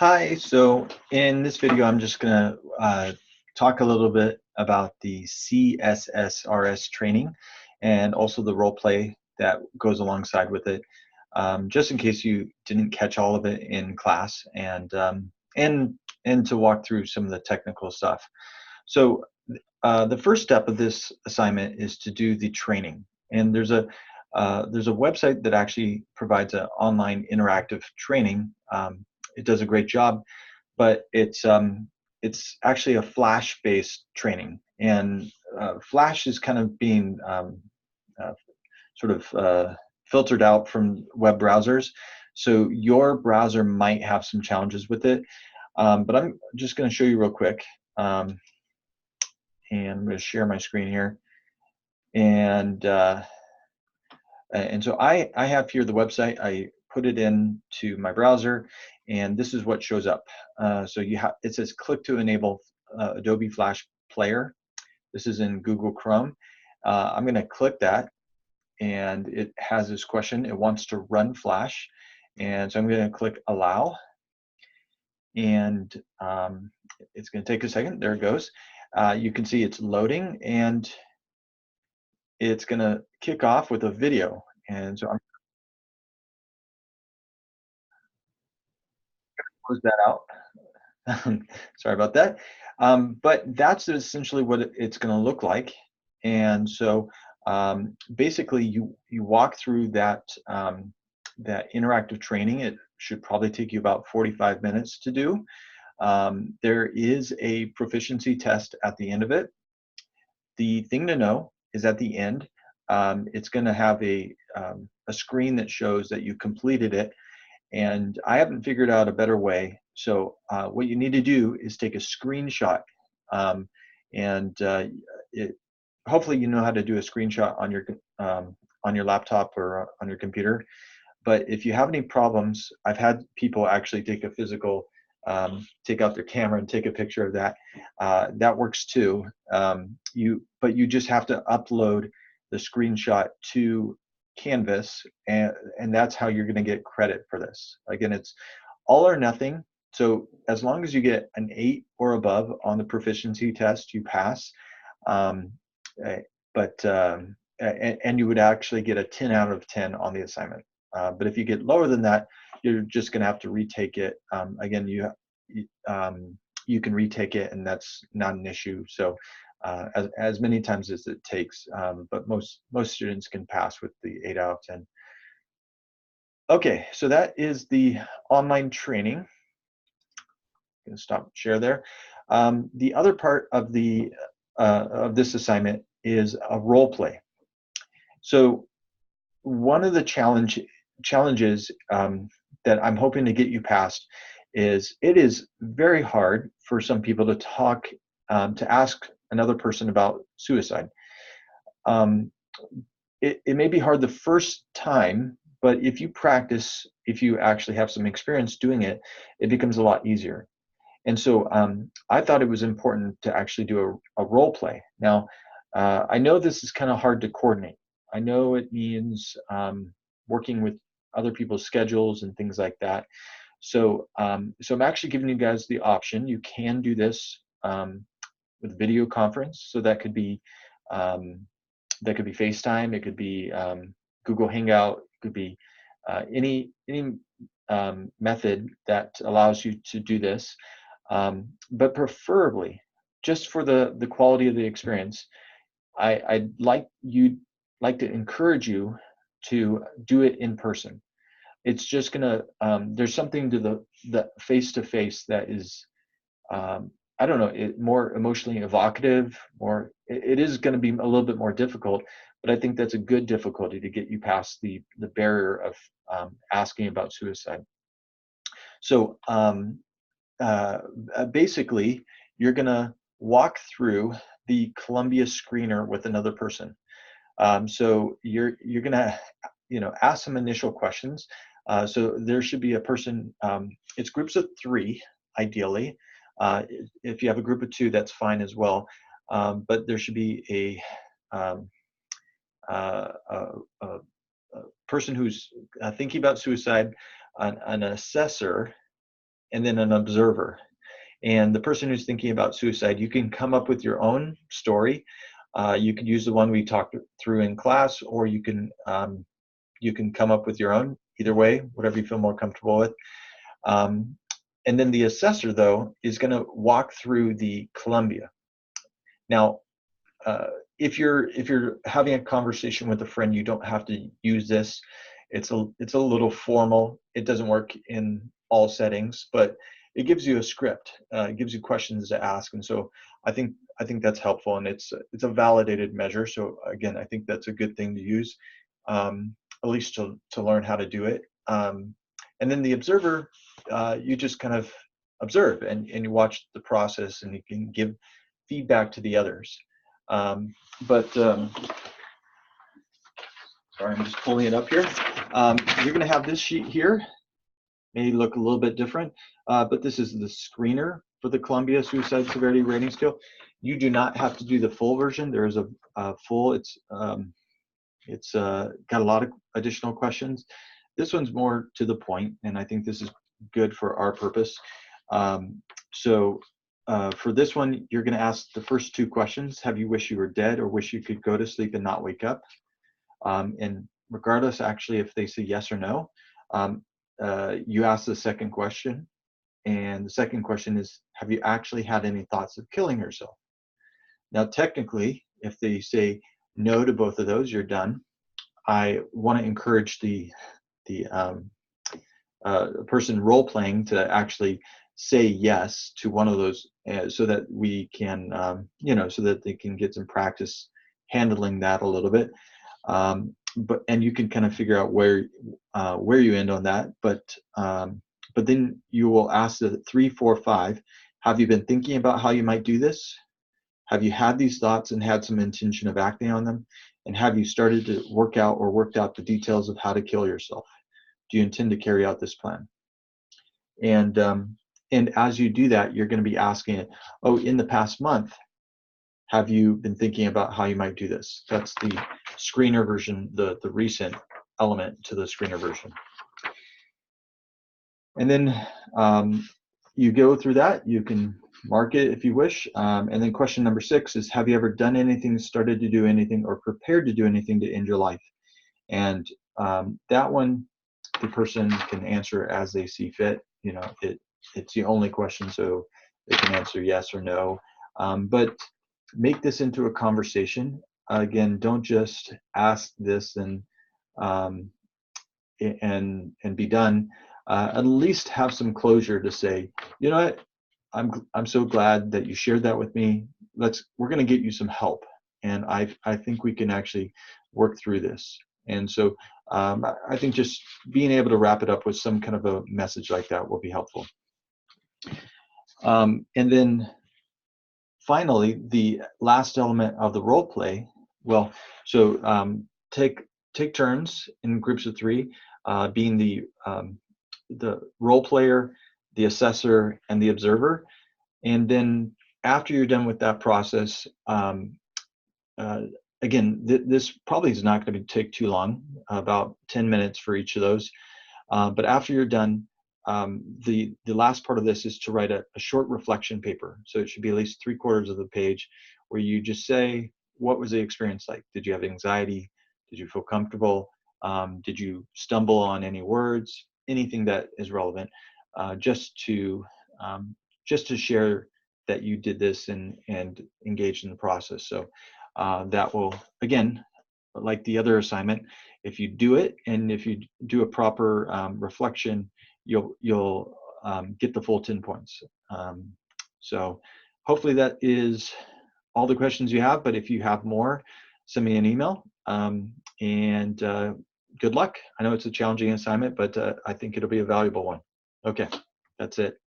Hi, so in this video, I'm just going to talk a little bit about the CSSRS training and also the role play that goes alongside with it, just in case you didn't catch all of it in class, and to walk through some of the technical stuff. So the first step of this assignment is to do the training, and there's a website that actually provides an online interactive training. It does a great job, but it's actually a Flash-based training, and Flash is kind of being uh, sort of filtered out from web browsers. So your browser might have some challenges with it, but I'm just going to show you real quick, and I'm going to share my screen here, and and so I have here the website. I put it into my browser, and this is what shows up. So it says click to enable Adobe Flash Player. This is in Google Chrome. I'm going to click that, and it has this question. It wants to run Flash, and so I'm going to click Allow, and it's going to take a second. There it goes. You can see it's loading, and it's going to kick off with a video. And so I'm going to close that out. Sorry about that. But that's essentially what it's going to look like. And so basically, you walk through that interactive training. It should probably take you about 45 minutes to do. There is a proficiency test at the end of it. The thing to know is at the end, it's going to have a screen that shows that you completed it, and I haven't figured out a better way. So what you need to do is take a screenshot, um, and hopefully you know how to do a screenshot on your laptop or on your computer. But if you have any problems, I've had people actually take a physical, take out their camera and take a picture of that. That works too. But you just have to upload the screenshot to Canvas, and that's how you're going to get credit for this. Again, it's all or nothing. So as long as you get an 8 or above on the proficiency test, you pass. Um, eh, and you would actually get a 10 out of 10 on the assignment. But if you get lower than that, you're just going to have to retake it. Again, you can retake it, and that's not an issue. So as many times as it takes, but most students can pass with the 8 out of 10. Okay, so that is the online training. I'm going to stop share there. The other part of this assignment is a role play. So one of the challenges that I'm hoping to get you past is it is very hard for some people to talk, to ask another person about suicide. Um, it may be hard the first time, but if you practice, if you actually have some experience doing it, it becomes a lot easier. And so I thought it was important to actually do a role play. Now, I know this is kind of hard to coordinate. I know it means working with other people's schedules and things like that. So, so I'm actually giving you guys the option. You can do this with video conference. So um, that could be FaceTime. It could be Google Hangout. It could be any method that allows you to do this. But preferably, just for the quality of the experience, I'd like to encourage you to do it in person. It's just gonna there's something to the face to face that is I don't know, more emotionally evocative, it is going to be a little bit more difficult, but I think that's a good difficulty to get you past the barrier of asking about suicide. So basically, you're going to walk through the Columbia screener with another person. So you're going to ask some initial questions. So there should be a person. It's groups of 3, ideally. If you have a group of 2, that's fine as well. But there should be um, a person who's thinking about suicide, an assessor, and then an observer. And the person who's thinking about suicide, you can come up with your own story. You can use the one we talked through in class, or you can come up with your own. Either way, whatever you feel more comfortable with. And then the assessor, though, is going to walk through the Columbia. Now, if you're having a conversation with a friend, you don't have to use this. It's a little formal. It doesn't work in all settings, but it gives you a script. It gives you questions to ask, and so I think that's helpful, and it's a validated measure. So again, I think that's a good thing to use, at least to learn how to do it. And then the observer, you just kind of observe and you watch the process, and you can give feedback to the others. Sorry, I'm just pulling it up here. You're going to have this sheet here. May look a little bit different, but this is the screener for the Columbia Suicide Severity Rating Scale. You do not have to do the full version. There is a full. It's got a lot of additional questions. This one's more to the point, and I think this is good for our purpose. For this one, you're going to ask the first two questions. Have you wish you were dead, or wish you could go to sleep and not wake up? And regardless, actually, if they say yes or no, you ask the second question. And the second question is, have you actually had any thoughts of killing yourself? Now, technically, if they say no to both of those, you're done. I want to encourage the person role playing to actually say yes to one of those, so that we can, so that they can get some practice handling that a little bit. And you can kind of figure out where you end on that. But then you will ask the 3, 4, 5. Have you been thinking about how you might do this? Have you had these thoughts and had some intention of acting on them? And have you started to worked out the details of how to kill yourself? Do you intend to carry out this plan? And as you do that, you're going to be asking it, oh, in the past month, have you been thinking about how you might do this? That's the screener version, the recent element to the screener version. And then you go through that. You can mark it if you wish. And then question number 6 is, have you ever done anything, started to do anything, or prepared to do anything to end your life? And that one, the person can answer as they see fit. It's the only question, so they can answer yes or no. But make this into a conversation. Again, don't just ask this and be done. At least have some closure to say, you know what, I'm so glad that you shared that with me. We're going to get you some help, and I think we can actually work through this. And so I think just being able to wrap it up with some kind of a message like that will be helpful. And then finally, the last element of the role play. Well, so take turns in groups of 3, being the role player, the assessor, and the observer. And then after you're done with that process, again, this probably is not going to take too long, about 10 minutes for each of those. But after you're done, the last part of this is to write a short reflection paper. So it should be at least 3/4 of the page, where you just say, what was the experience like? Did you have anxiety? Did you feel comfortable? Did you stumble on any words? Anything that is relevant, just to share that you did this and engaged in the process. So that will, again, like the other assignment, if you do it and if you do a proper reflection, you'll get the full 10 points. So hopefully that is all the questions you have, but if you have more, send me an email, and good luck. I know it's a challenging assignment, but I think it'll be a valuable one. Okay, that's it.